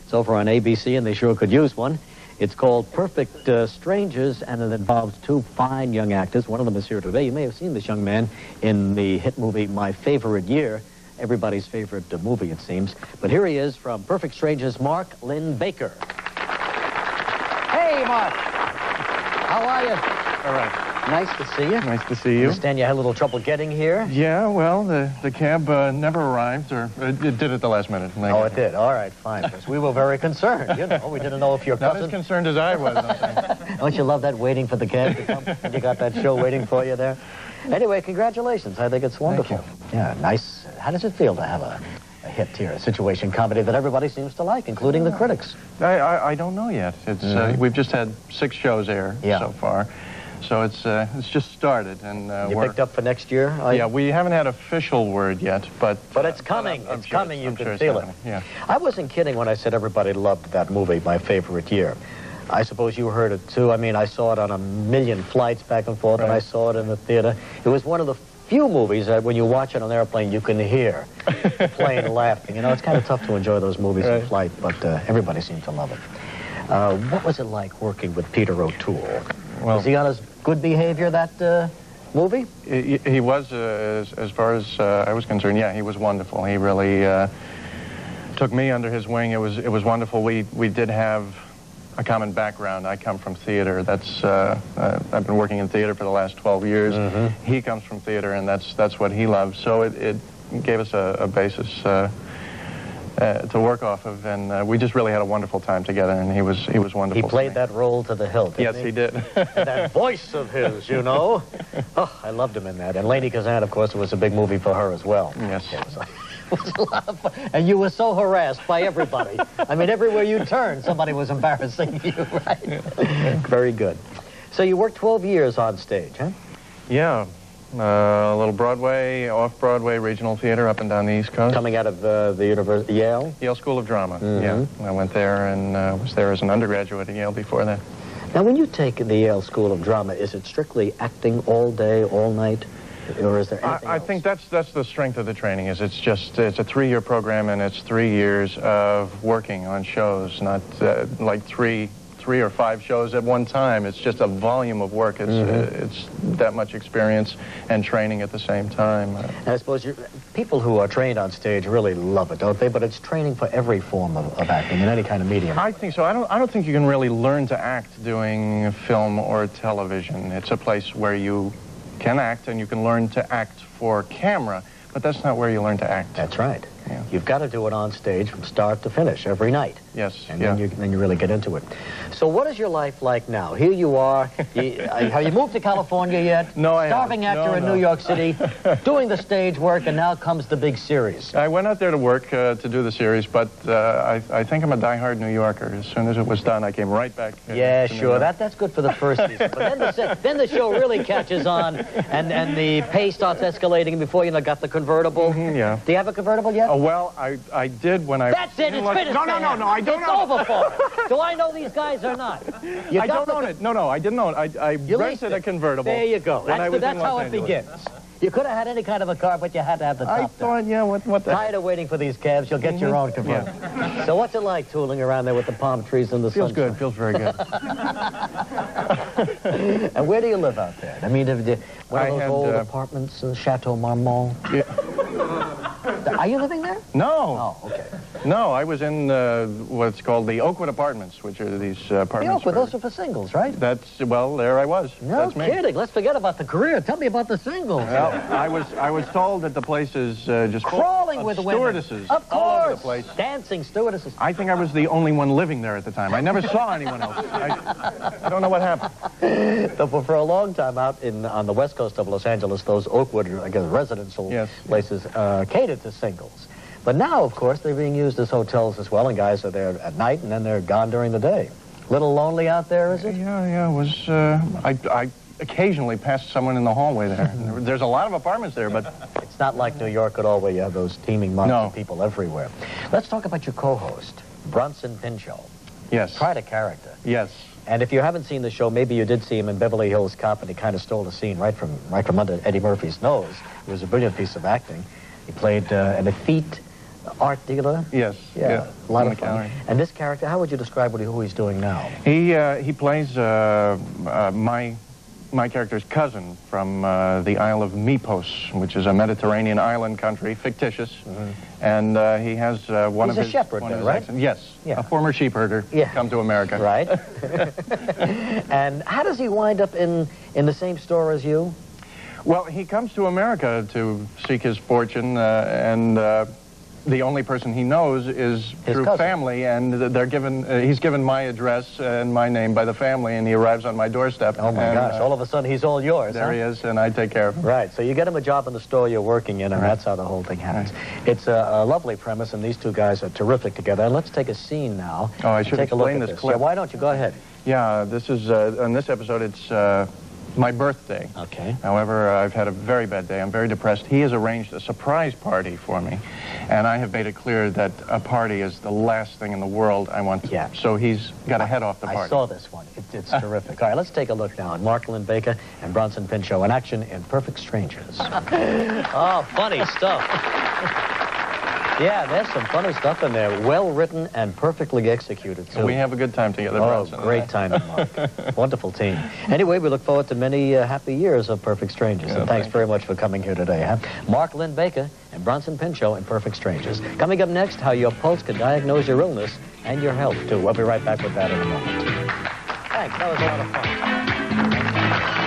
It's over on ABC, and they sure could use one. It's called Perfect Strangers, and it involves two fine young actors. One of them is here today. You may have seen this young man in the hit movie My Favorite Year, everybody's favorite movie, it seems. But here he is from Perfect Strangers, Mark Linn-Baker. Hey, Mark. How are you? All right. Nice to see you. Nice to see you. I understand you had a little trouble getting here. Yeah, well, the cab never arrived, or it did at the last minute. Oh, it did. All right, fine. Because we were very concerned. You know, we didn't know if your cousin... Not as concerned as I was. Don't you love that waiting for the cab to come? And you got that show waiting for you there? Anyway, congratulations. I think it's wonderful. Thank you. Yeah, nice. How does it feel to have a hit here, a situation comedy that everybody seems to like, including the critics? I don't know yet. It's we've just had 6 shows air so far. So it's just started, and you picked up for next year? Yeah, we haven't had official word yet, but it's coming. It's coming. You can feel it. Yeah. I wasn't kidding when I said everybody loved that movie, My Favorite Year. I suppose you heard it too. I mean, I saw it on a million flights back and forth, and I saw it in the theater. It was one of the few movies that when you watch it on an airplane, you can hear the plane laughing. You know, it's kind of tough to enjoy those movies in flight, but everybody seemed to love it. What was it like working with Peter O'Toole? Well, was he on his good behavior, that movie? He was, as far as I was concerned, yeah, he was wonderful. He really took me under his wing. It was wonderful. We did have a common background. I come from theater. That's I've been working in theater for the last 12 years. He comes from theater, and that's what he loves. So it gave us a basis to work off of, and we just really had a wonderful time together, and he was wonderful. He played that role to the hilt, didn't he? Yes, he did. That voice of his, you know. Oh, I loved him in that. And Lady Kazan, of course, it was a big movie for her as well. Yes. It was a lot of fun. And you were so harassed by everybody. I mean, everywhere you turned, somebody was embarrassing you, right? Very good. So you worked 12 years on stage, huh? Yeah. A little Broadway, off-Broadway, regional theater up and down the East Coast. Coming out of the university, Yale? Yale School of Drama, yeah. I went there and was there as an undergraduate at Yale before that. Now, when you take the Yale School of Drama, is it strictly acting all day, all night? Or is there anything I think that's the strength of the training, is it's a 3-year program, and it's 3 years of working on shows, not like three or 5 shows at one time. It's just a volume of work. It's that much experience and training at the same time. And I suppose people who are trained on stage really love it, don't they? But it's training for every form of acting in any kind of medium. I think so. I don't think you can really learn to act doing film or television. It's a place where you can act, and you can learn to act for camera, but that's not where you learn to act. That's right. Yeah. You've got to do it on stage from start to finish every night. Yes. And then you really get into it. So what is your life like now? Here you are. Have you moved to California yet? No, I haven't. Starving actor in New York City, doing the stage work, and now comes the big series. I went out there to work to do the series, but I think I'm a diehard New Yorker. As soon as it was done, I came right back. Yeah, sure. That's good for the first season. But then the show really catches on, and the pace starts escalating. Before you know, got the convertible. Yeah. Do you have a convertible yet? Well, I did when I... That's it, it's finished. No, I don't know. It's over for. Do I know these guys or not? I don't own it. No, I didn't own it. I rented a convertible. There you go. That's how it begins. You could have had any kind of a car, but you had to have the top I thought, yeah, what the... Tired of waiting for these cabs, you'll get your own convertible. Yeah. So what's it like tooling around there with the palm trees and the sun? Feels good. Feels very good. And where do you live out there? I mean, one of those old apartments in Chateau Marmont? Yeah. Are you living there? No. Oh, okay. No, I was in what's called the Oakwood Apartments, which are these apartments. The Oakwood, those are for singles, right? Well, there I was. No kidding. Let's forget about the career. Tell me about the singles. Well, I was told that the place is just crawling with stewardesses. Of course. All over the place. Dancing stewardesses. I think I was the only one living there at the time. I never saw anyone else. I don't know what happened. For a long time out on the west coast of Los Angeles, those Oakwood, I guess, residential places catered to singles. But now, of course, they're being used as hotels as well, and guys are there at night, and then they're gone during the day. Little lonely out there, is it? Yeah, it was... I occasionally passed someone in the hallway there. There's a lot of apartments there, but... It's not like New York at all, where you have those teeming of people everywhere. Let's talk about your co-host, Bronson Pinchot. Yes. Quite a character. Yes. And if you haven't seen the show, maybe you did see him in Beverly Hills Cop, and he kind of stole the scene right from under Eddie Murphy's nose. It was a brilliant piece of acting. He played an effete art dealer? Yes. Yeah, a lot on of the fun. counter. And this character, how would you describe who he's doing now? He plays my character's cousin from the Isle of Mypos, which is a Mediterranean island country, fictitious. And he has one He's of a his... shepherd one there, of his right? accents. Yes, Yeah. a former sheep herder come to America. Right. And how does he wind up in the same store as you? Well, he comes to America to seek his fortune, and the only person he knows is His through cousin. family, and they're given. He's given my address and my name by the family, and he arrives on my doorstep. Oh my gosh! All of a sudden, he's all yours. There he is, and I take care of him. Right. So you get him a job in the store you're working in, and that's how the whole thing happens. It's a lovely premise, and these two guys are terrific together. And let's take a scene now. Oh, I should take a look explain at this clip. Yeah, why don't you go ahead? Yeah, this is on this episode. It's my birthday. Okay. However, I've had a very bad day. I'm very depressed. He has arranged a surprise party for me, and I have made it clear that a party is the last thing in the world I want. Yeah. So he's got to head off the party. I saw this one. It's terrific. All right, let's take a look now at Mark Linn-Baker and Bronson Pinchot in action in Perfect Strangers. Oh, funny stuff. Yeah, there's some funny stuff in there. Well written and perfectly executed, too. We have a good time together, Oh, Bronson. great time, Mark. Wonderful team. Anyway, we look forward to many happy years of Perfect Strangers. Yeah, and thanks very much for coming here today. Huh? Mark Linn-Baker and Bronson Pinchot in Perfect Strangers. Coming up next, how your pulse can diagnose your illness and your health, too. We'll be right back with that in a moment. Thanks. That was a lot of fun.